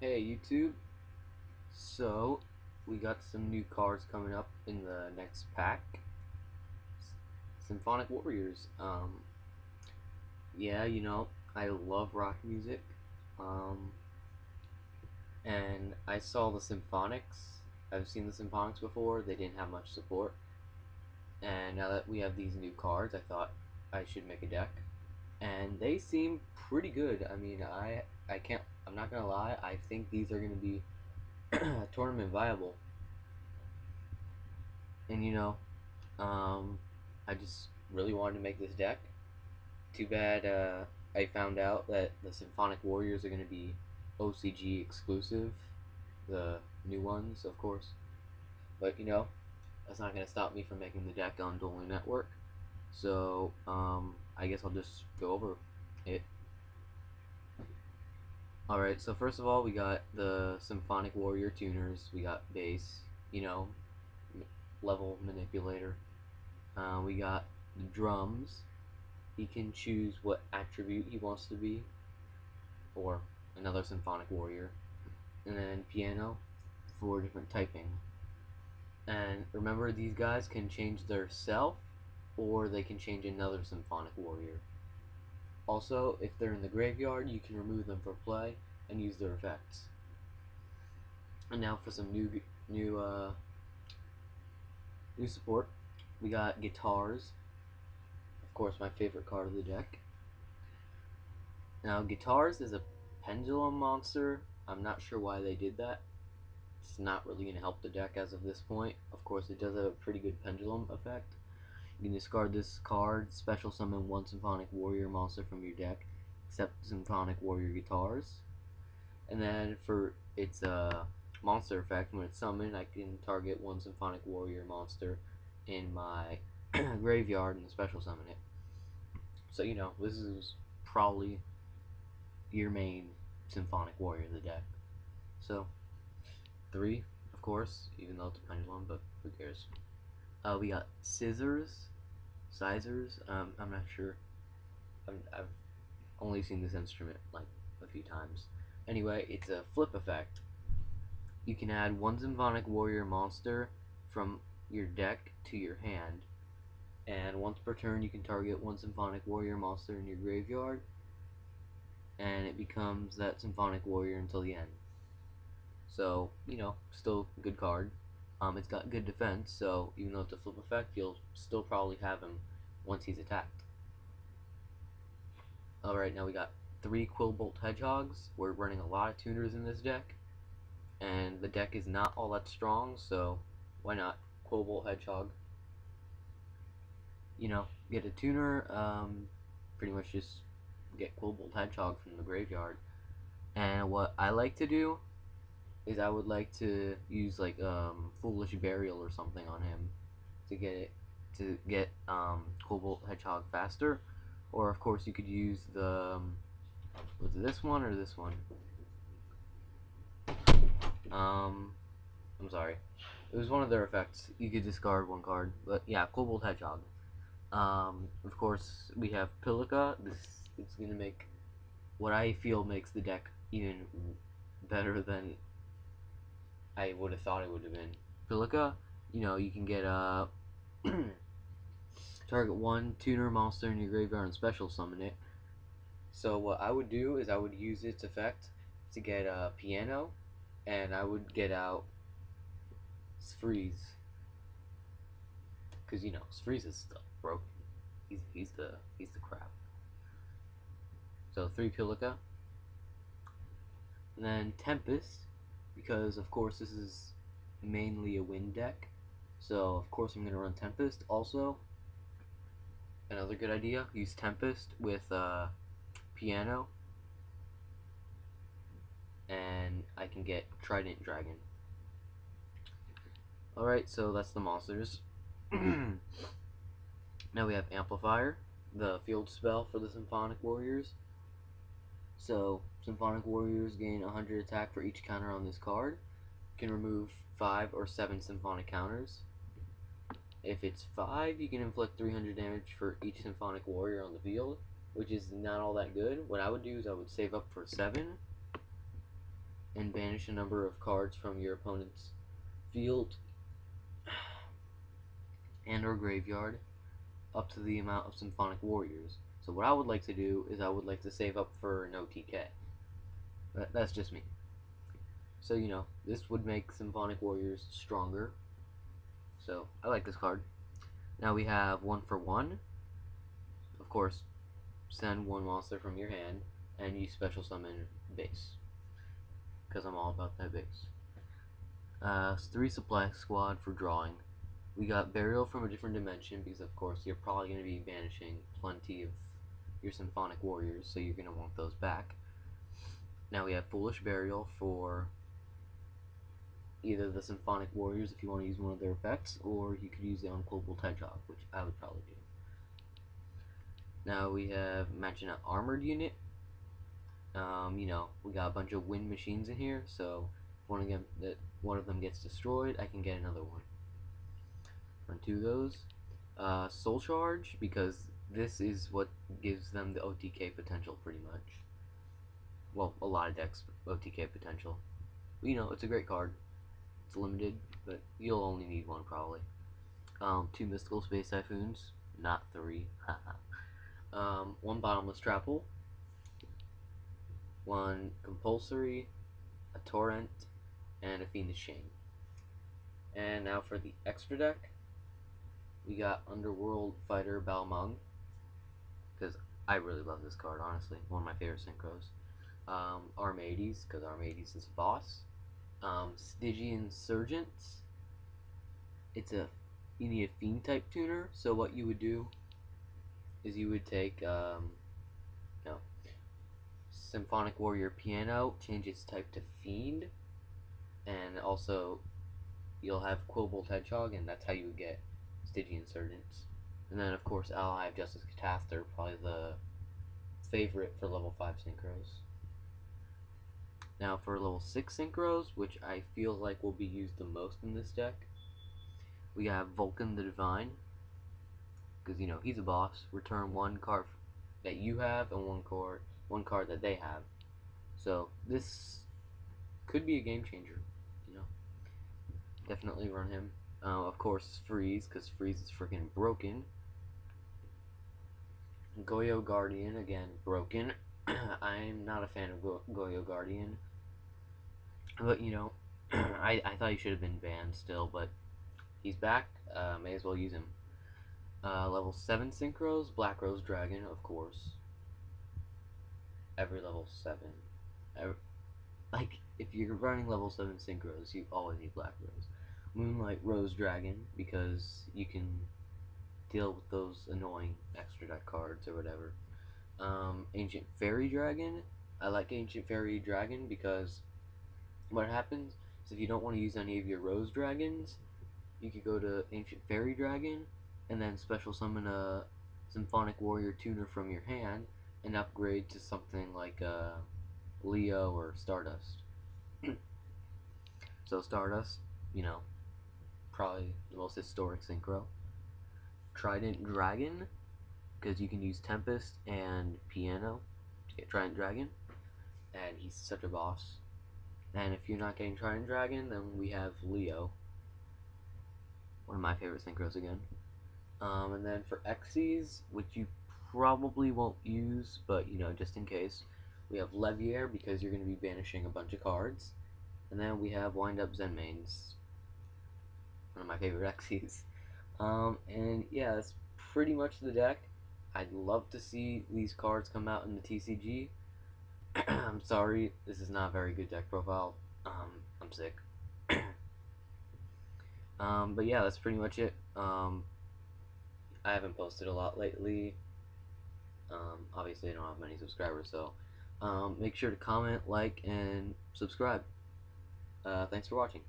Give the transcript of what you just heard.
Hey YouTube, so we got some new cards coming up in the next pack. Symphonic Warriors. Yeah, I love rock music. Um, and I saw the Symphonics. I've seen the Symphonics before. They didn't have much support. And now that we have these new cards, I thought I should make a deck. And they seem pretty good. I mean, I'm not gonna lie. I think these are gonna be tournament viable. And I just really wanted to make this deck. Too bad I found out that the Symphonic Warriors are going to be OCG exclusive, the new ones, of course. But that's not going to stop me from making the deck on Dueling Network. So I guess I'll just go over it. Alright, so first of all, we got the Symphonic Warrior tuners. We got bass, level manipulator. We got the drums. He can choose what attribute he wants to be, or another Symphonic Warrior. And then piano, 4 different typing. And remember, these guys can change their self, or they can change another Symphonic Warrior. Also, if they're in the graveyard, you can remove them for play and use their effects. And now for some new support. We got guitars. Of course, my favorite card of the deck. Now, guitars is a pendulum monster. I'm not sure why they did that. It's not really going to help the deck as of this point. Of course, it does have a pretty good pendulum effect. You can discard this card, special summon 1 Symphonic Warrior monster from your deck, except Symphonic Warrior guitars. And then for its monster effect, when it's summoned, I can target 1 Symphonic Warrior monster in my graveyard and special summon it. So, this is probably your main Symphonic Warrior of the deck. So, 3, of course, even though it's a pendulum, but who cares? We got scissors, I'm not sure. I've only seen this instrument like a few times. Anyway, it's a flip effect. You can add 1 Symphonic Warrior monster from your deck to your hand, and once per turn you can target 1 Symphonic Warrior monster in your graveyard, and it becomes that Symphonic Warrior until the end. So, still a good card. It's got good defense, so even though it's a flip effect, you'll still probably have him once he's attacked. Alright, now we got 3 Quillbolt Hedgehogs. We're running a lot of tuners in this deck, and the deck is not all that strong, so why not? Quillbolt Hedgehog. Get a tuner, pretty much just get Quillbolt Hedgehog from the graveyard. And what I like to do is I would like to use like Foolish Burial or something on him to get Quillbolt Hedgehog faster. Or of course you could use the was it this one or this one? I'm sorry. It was one of their effects. You could discard 1 card, but yeah, Quillbolt Hedgehog. Of course we have Pilica. This is gonna make what I feel makes the deck even better than I would have thought it would have been. Pilica, you can get a target 1 tuner monster in your graveyard and special summon it. So what I would do is I would use its effect to get a piano, and I would get out Freeze, because Freeze is still broken. He's the crap. So 3 Pilica, and then Tempest, because of course this is mainly a wind deck. So of course I'm gonna run Tempest. Also, another good idea: use Tempest with piano, and I can get Trident Dragon. Alright, so that's the monsters. Now we have Amplifier, the field spell for the Symphonic Warriors. So, Symphonic Warriors gain 100 attack for each counter on this card. Can remove 5 or 7 Symphonic counters. If it's 5, you can inflict 300 damage for each Symphonic Warrior on the field, which is not all that good. What I would do is I would save up for 7, and banish a number of cards from your opponent's field and or graveyard up to the amount of Symphonic Warriors. So what I would like to do is I would like to save up for an OTK. That's just me. So, this would make Symphonic Warriors stronger. So, I like this card. Now we have 1 for 1. Of course, send one monster from your hand, and you special summon base. Because I'm all about that base. 3 Supply Squad for drawing. We got Burial from a different dimension, because of course you're probably going to be banishing plenty of your Symphonic Warriors, so you're going to want those back. Now we have Foolish Burial for either the Symphonic Warriors if you want to use one of their effects, or you could use the Unclobable Hedgehog, which I would probably do. Now we have Imagine an Armored Unit. We got a bunch of wind machines in here, so if one of them gets destroyed, I can get another one. Run 2 of those. Soul Charge, because this is what gives them the OTK potential pretty much. Well, a lot of decks OTK potential. But, it's a great card. It's limited, but you'll only need one probably. 2 Mystical Space Typhoons, not 3. 1 Bottomless Trapple, 1 Compulsory, a Torrent, and a Fiendish Chain. And now for the extra deck, we got Underworld Fighter Balmung, because I really love this card, honestly. One of my favorite synchros. Armades, because Armades is a boss. Stygian Surgents. You need a Fiend type tuner, so what you would do is you would take Symphonic Warrior Piano, change its type to Fiend, and also you'll have Quillbolt Hedgehog, and that's how you would get Stygian Surgents. And then of course Ally of Justice Catastor, probably the favorite for level 5 synchros. Now for level 6 synchros, which I feel like will be used the most in this deck, we have Vulcan the Divine, because he's a boss. Return 1 card that you have and one card that they have. So this could be a game changer. Definitely run him. Of course, Freeze, because Freeze is freaking broken. Goyo Guardian, again, broken. I'm not a fan of Goyo Guardian. But, I thought he should have been banned still, but he's back. May as well use him. Level 7 synchros, Black Rose Dragon, of course. Every level 7. If you're running level 7 synchros, you always need Black Rose. Moonlight Rose Dragon, because you can deal with those annoying extra deck cards or whatever. Ancient Fairy Dragon. I like Ancient Fairy Dragon because what happens is if you don't want to use any of your Rose Dragons, you could go to Ancient Fairy Dragon and then special summon a Symphonic Warrior tuner from your hand and upgrade to something like Leo or Stardust. So Stardust, probably the most historic synchro. Trident Dragon, because you can use Tempest and Piano to get Trident Dragon, and he's such a boss. And if you're not getting Trident Dragon, then we have Leo, one of my favorite synchros again. And then for Xyz, which you probably won't use, but just in case, we have Levier, because you're going to be banishing a bunch of cards. And then we have Wind Up Zenmaines, one of my favorite Xyz. And yeah, that's pretty much the deck. I'd love to see these cards come out in the TCG. I'm sorry, this is not a very good deck profile. I'm sick. But yeah, that's pretty much it. I haven't posted a lot lately. Obviously I don't have many subscribers, so make sure to comment, like, and subscribe. Thanks for watching.